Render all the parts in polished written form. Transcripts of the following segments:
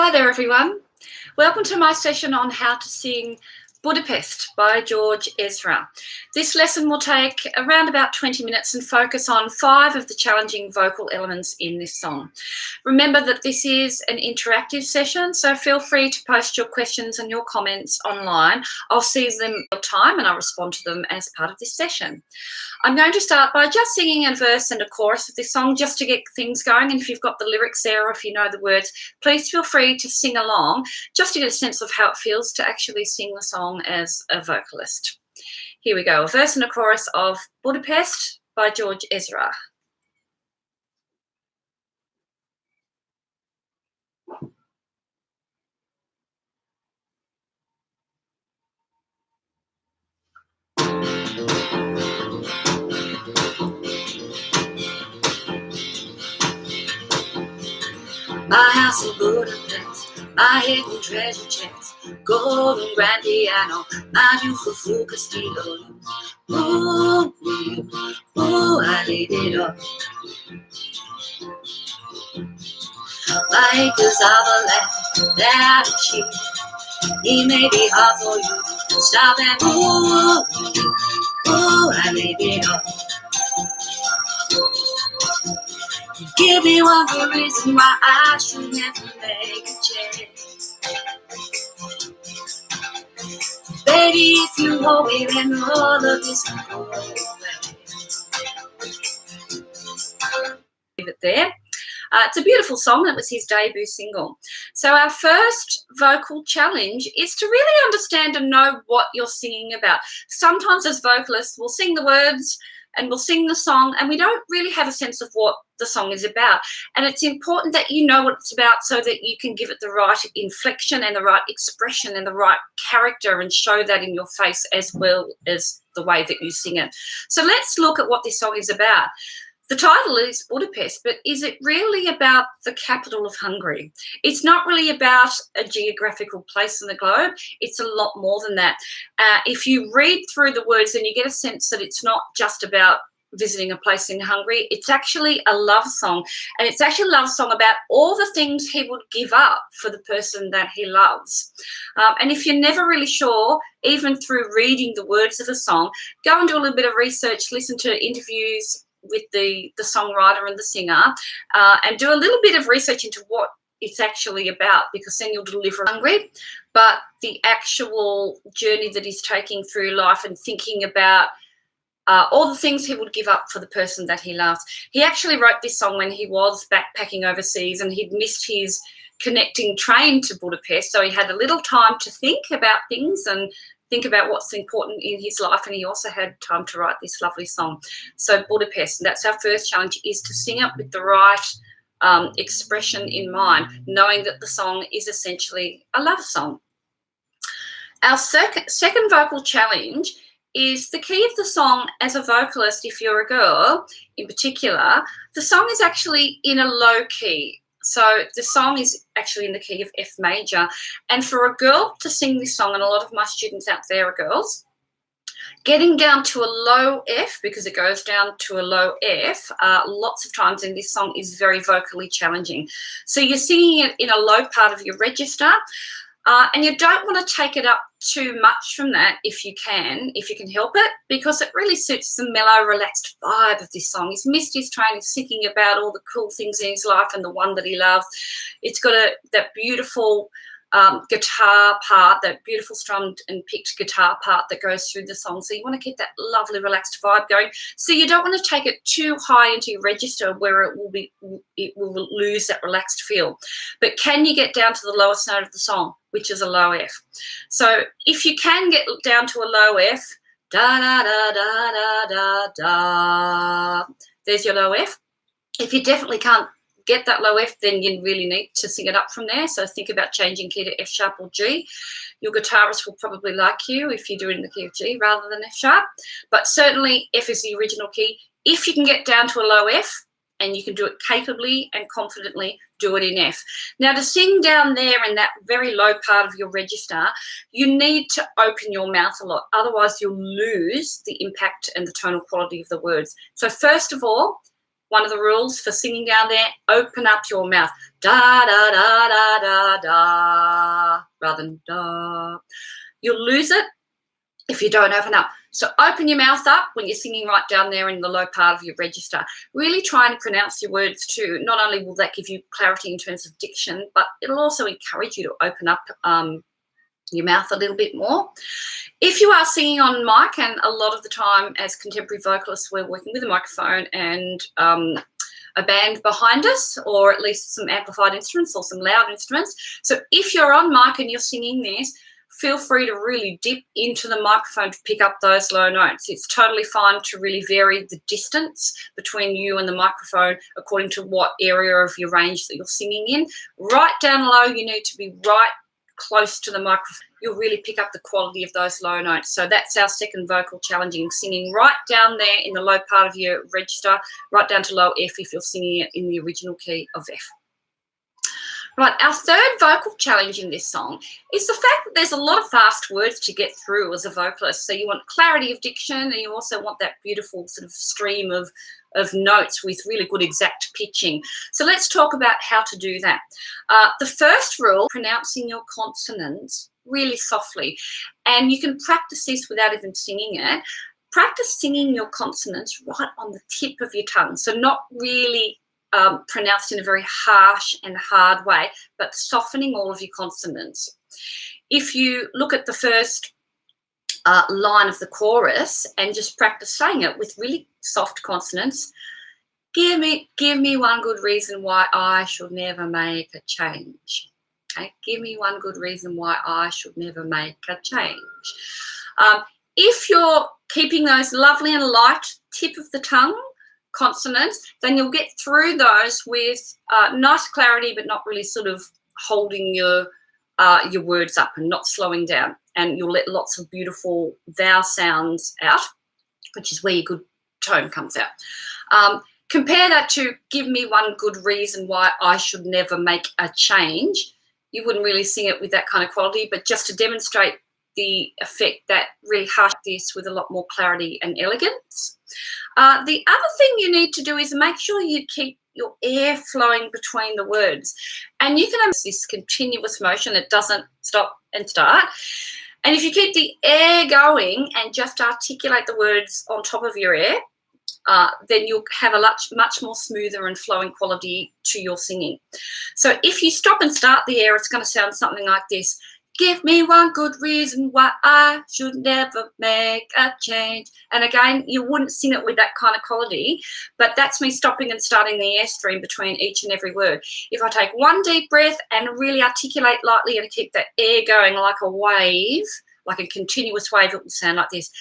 Hi there everyone. Welcome to my session on how to sing Budapest by George Ezra. This lesson will take around about 20 minutes and focus on 5 of the challenging vocal elements in this song. Remember that this is an interactive session, so feel free to post your questions and your comments online. I'll see them in real time and I'll respond to them as part of this session. I'm going to start by just singing a verse and a chorus of this song just to get things going, and if you've got the lyrics there or if you know the words, please feel free to sing along just to get a sense of how it feels to actually sing the song as a vocalist. Here we go, a verse and a chorus of Budapest by George Ezra. My house in Budapest, my hidden treasure chest, golden grand piano, my beautiful full Castillo. Ooh, ooh, I laid it up. My acres of a land that are cheap. It may be hard for you to stop and ooh, I laid it up. Give me one good reason why I should never make a change. Baby, if you hold me, then all of this can go away. Leave it there. It's a beautiful song. It was his debut single. So our first vocal challenge is to really understand and know what you're singing about. Sometimes as vocalists, we'll sing the words and we'll sing the song and we don't really have a sense of what the song is about. And it's important that you know what it's about so that you can give it the right inflection and the right expression and the right character and show that in your face as well as the way that you sing it. So let's look at what this song is about. The title is Budapest, but is it really about the capital of Hungary? It's not really about a geographical place in the globe. It's a lot more than that. If you read through the words, then you get a sense that it's not just about visiting a place in Hungary. It's actually a love song, and it's actually a love song about all the things he would give up for the person that he loves. And if you're never really sure, even through reading the words of a song, go and do a little bit of research, listen to interviews with the songwriter and the singer, and do a little bit of research into what it's actually about, because then you'll deliver Hungry. But the actual journey that he's taking through life and thinking about all the things he would give up for the person that he loves. He actually wrote this song when he was backpacking overseas and he'd missed his connecting train to Budapest, so he had a little time to think about things and think about what's important in his life, and he also had time to write this lovely song. So Budapest, and that's our first challenge, is to sing it with the right expression in mind, knowing that the song is essentially a love song. Our second vocal challenge is the key of the song as a vocalist. If you're a girl in particular, the song is actually in a low key. So the song is actually in the key of F major. And for a girl to sing this song, and a lot of my students out there are girls, getting down to a low F, because it goes down to a low F, lots of times in this song is very vocally challenging. So you're singing it in a low part of your register, and you don't want to take it up too much from that if you can help it, because it really suits the mellow, relaxed vibe of this song. He's missed his train, he's thinking about all the cool things in his life and the one that he loves. It's got that beautiful guitar part, that beautiful strummed and picked guitar part that goes through the song. So you want to keep that lovely, relaxed vibe going. So you don't want to take it too high into your register where it will lose that relaxed feel. But can you get down to the lowest note of the song, which is a low F? So if you can get down to a low F, da da da da da da da, there's your low F. If you definitely can't get that low F, then you really need to sing it up from there. So think about changing key to F sharp or G. Your guitarist will probably like you if you do it in the key of G rather than F sharp, but certainly F is the original key. If you can get down to a low F and you can do it capably and confidently, do it in F. Now, to sing down there in that very low part of your register, you need to open your mouth a lot. Otherwise, you'll lose the impact and the tonal quality of the words. So first of all, one of the rules for singing down there, open up your mouth. Da, da, da, da, da, da rather than da. You'll lose it if you don't open up. So open your mouth up when you're singing right down there in the low part of your register. Really try and pronounce your words too. Not only will that give you clarity in terms of diction, but it'll also encourage you to open up your mouth a little bit more. If you are singing on mic, and a lot of the time as contemporary vocalists, we're working with a microphone and a band behind us, or at least some amplified instruments or some loud instruments. So if you're on mic and you're singing this, feel free to really dip into the microphone to pick up those low notes. It's totally fine to really vary the distance between you and the microphone according to what area of your range that you're singing in. Right down low, you need to be right close to the microphone. You'll really pick up the quality of those low notes. So that's our second vocal challenging, singing right down there in the low part of your register, right down to low F if you're singing it in the original key of F. Right, our third vocal challenge in this song is the fact that there's a lot of fast words to get through as a vocalist. So you want clarity of diction, and you also want that beautiful sort of stream of notes with really good exact pitching. So let's talk about how to do that. The first rule, pronouncing your consonants really softly. And you can practice this without even singing it. Practice singing your consonants right on the tip of your tongue. So not really pronounced in a very harsh and hard way, but softening all of your consonants. If you look at the first line of the chorus and just practice saying it with really soft consonants, give me one good reason why I should never make a change. Okay, give me one good reason why I should never make a change. If you're keeping those lovely and light tip of the tongue consonants, then you'll get through those with nice clarity, but not really sort of holding your words up and not slowing down. And you'll let lots of beautiful vowel sounds out, which is where your good tone comes out. Compare that to give me one good reason why I should never make a change. You wouldn't really sing it with that kind of quality, but just to demonstrate the effect, that really harsh this with a lot more clarity and elegance. The other thing you need to do is make sure you keep your air flowing between the words. And you can have this continuous motion that doesn't stop and start. And if you keep the air going and just articulate the words on top of your air, then you'll have a much more smoother and flowing quality to your singing. So if you stop and start the air, it's going to sound something like this. Give me one good reason why I should never make a change. And again, you wouldn't sing it with that kind of quality, but that's me stopping and starting the airstream between each and every word. If I take one deep breath and really articulate lightly and keep that air going like a wave, like a continuous wave, it will sound like this.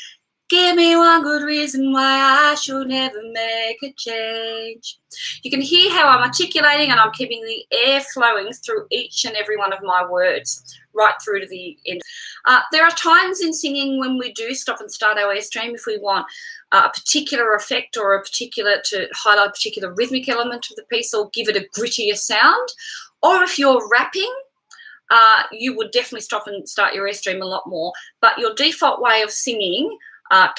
Give me one good reason why I should never make a change. You can hear how I'm articulating and I'm keeping the air flowing through each and every one of my words, right through to the end. There are times in singing when we do stop and start our airstream if we want a particular effect or to highlight a particular rhythmic element of the piece or give it a grittier sound. Or if you're rapping, you would definitely stop and start your airstream a lot more. But your default way of singing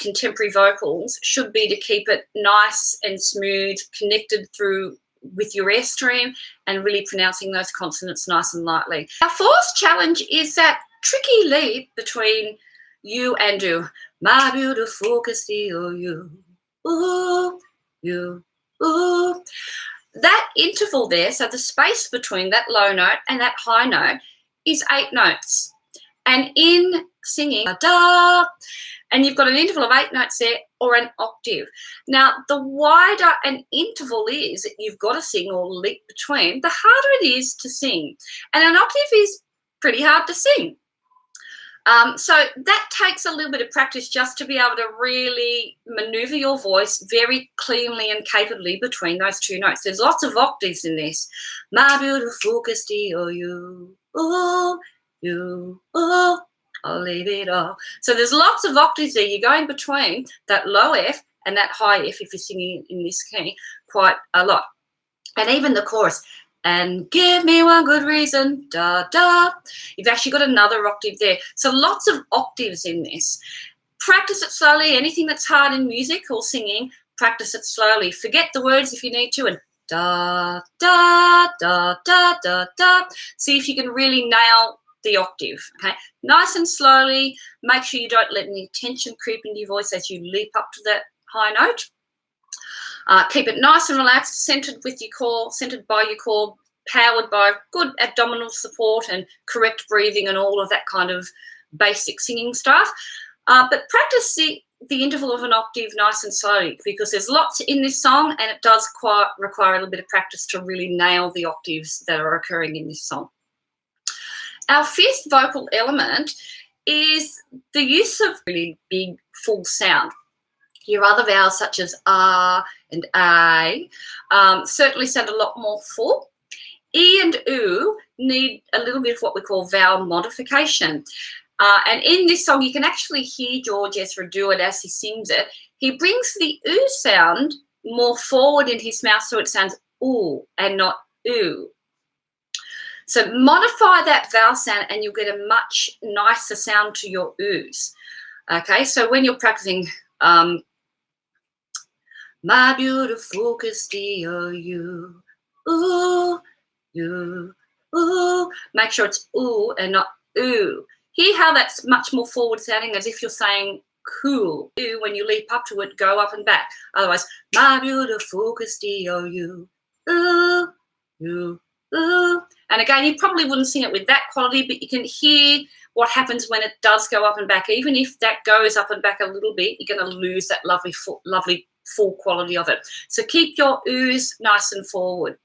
contemporary vocals should be to keep it nice and smooth, connected through with your airstream and really pronouncing those consonants nice and lightly. Our fourth challenge is that tricky leap between you and do. My beautiful Castillo, you, ooh, you, ooh. That interval there, so the space between that low note and that high note is 8 notes. And in singing, da, and you've got an interval of 8 notes there or an octave. Now, the wider an interval is that you've got to sing or leap between, the harder it is to sing. And an octave is pretty hard to sing. So that takes a little bit of practice just to be able to really maneuver your voice very cleanly and capably between those 2 notes. There's lots of octaves in this. My beautiful Castillo, you, ooh, you, ooh. I'll leave it all. So there's lots of octaves there. You're going between that low F and that high F if you're singing in this key quite a lot. And even the chorus, and give me one good reason, da, da. You've actually got another octave there. So lots of octaves in this. Practice it slowly. Anything that's hard in music or singing, practice it slowly. Forget the words if you need to and da, da, da, da, da, da. See if you can really nail the octave, okay? Nice and slowly. Make sure you don't let any tension creep into your voice as you leap up to that high note. Keep it nice and relaxed, centered with your core, centered by your core, powered by good abdominal support and correct breathing and all of that kind of basic singing stuff. But practice the interval of an octave nice and slowly, because there's lots in this song and it does require a little bit of practice to really nail the octaves that are occurring in this song. Our fifth vocal element is the use of really big full sound. Your other vowels such as R and A certainly sound a lot more full. E and U need a little bit of what we call vowel modification. And in this song, you can actually hear George Ezra do it as he sings it. He brings the U sound more forward in his mouth so it sounds ooh and not oo. So modify that vowel sound and you'll get a much nicer sound to your oos. Okay, so when you're practicing my beautiful Castillo, you, ooh, you, ooh. Make sure it's ooh and not ooh. Hear how that's much more forward sounding, as if you're saying cool. Ooh, when you leap up to it, go up and back. Otherwise, my beautiful Castillo, you, ooh, you, ooh. And again, you probably wouldn't sing it with that quality, but you can hear what happens when it does go up and back. Even if that goes up and back a little bit, you're going to lose that lovely full quality of it. So keep your oohs nice and forward.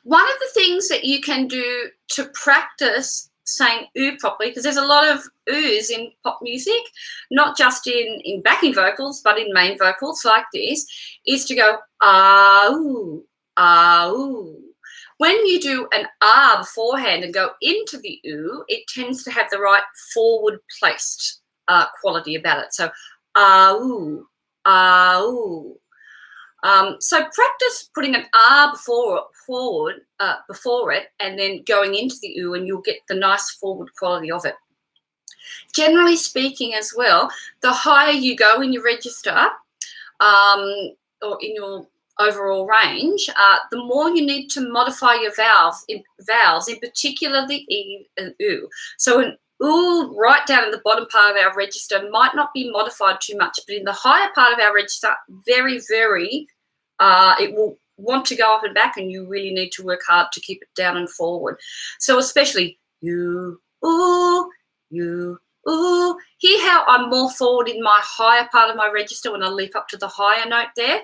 One of the things that you can do to practice saying ooh properly, because there's a lot of oohs in pop music, not just in backing vocals, but in main vocals like this, is to go ah ooh, ah ooh. When you do an ah beforehand and go into the ooh, it tends to have the right forward placed quality about it. So ah ooh, ah ooh. So practice putting an ah before it and then going into the ooh, and you'll get the nice forward quality of it. Generally speaking as well, the higher you go in your register or in your overall range, the more you need to modify your vowels, in particular the E and U. So an ooh right down in the bottom part of our register might not be modified too much, but in the higher part of our register, very, very, it will want to go up and back, and you really need to work hard to keep it down and forward. So especially you, ooh, you, ooh. Hear how I'm more forward in my higher part of my register when I leap up to the higher note there.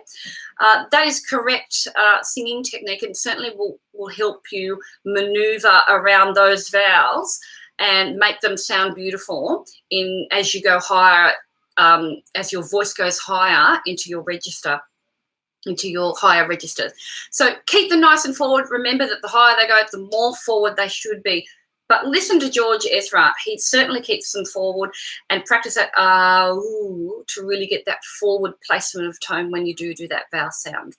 That is correct singing technique, and certainly will help you maneuver around those vowels and make them sound beautiful as you go higher, as your voice goes higher into your register, into your higher registers. So keep them nice and forward. Remember that the higher they go, the more forward they should be. But listen to George Ezra. He certainly keeps them forward, and practice that ooh to really get that forward placement of tone when you do that vowel sound.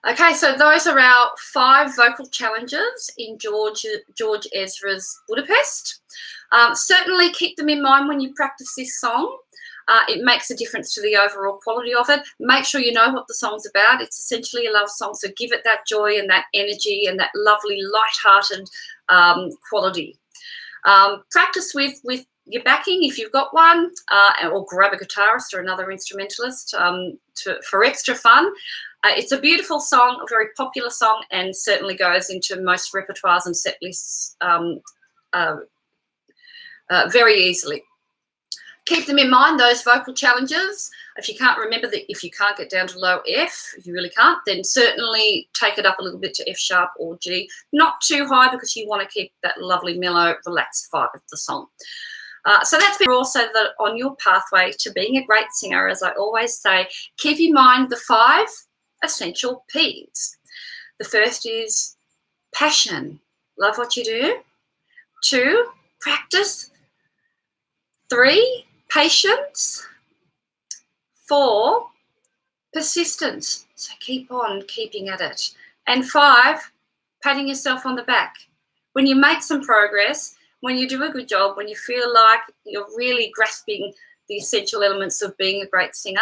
Okay, so those are our 5 vocal challenges in George Ezra's Budapest. Certainly keep them in mind when you practice this song. It makes a difference to the overall quality of it. Make sure you know what the song's about. It's essentially a love song, so give it that joy and that energy and that lovely light-hearted quality. Practice with your backing if you've got one, or grab a guitarist or another instrumentalist for extra fun. It's a beautiful song, a very popular song, and certainly goes into most repertoires and set lists very easily. Keep them in mind, those vocal challenges. If you can't remember if you can't get down to low F, if you really can't, then certainly take it up a little bit to F sharp or G. Not too high, because you want to keep that lovely, mellow, relaxed vibe of the song. So that's been also on your pathway to being a great singer. As I always say, keep in mind the 5 essential P's. The first is passion. Love what you do. 2, practice. 3, patience. 4, persistence. So keep on keeping at it. And 5, patting yourself on the back. When you make some progress, when you do a good job, when you feel like you're really grasping the essential elements of being a great singer,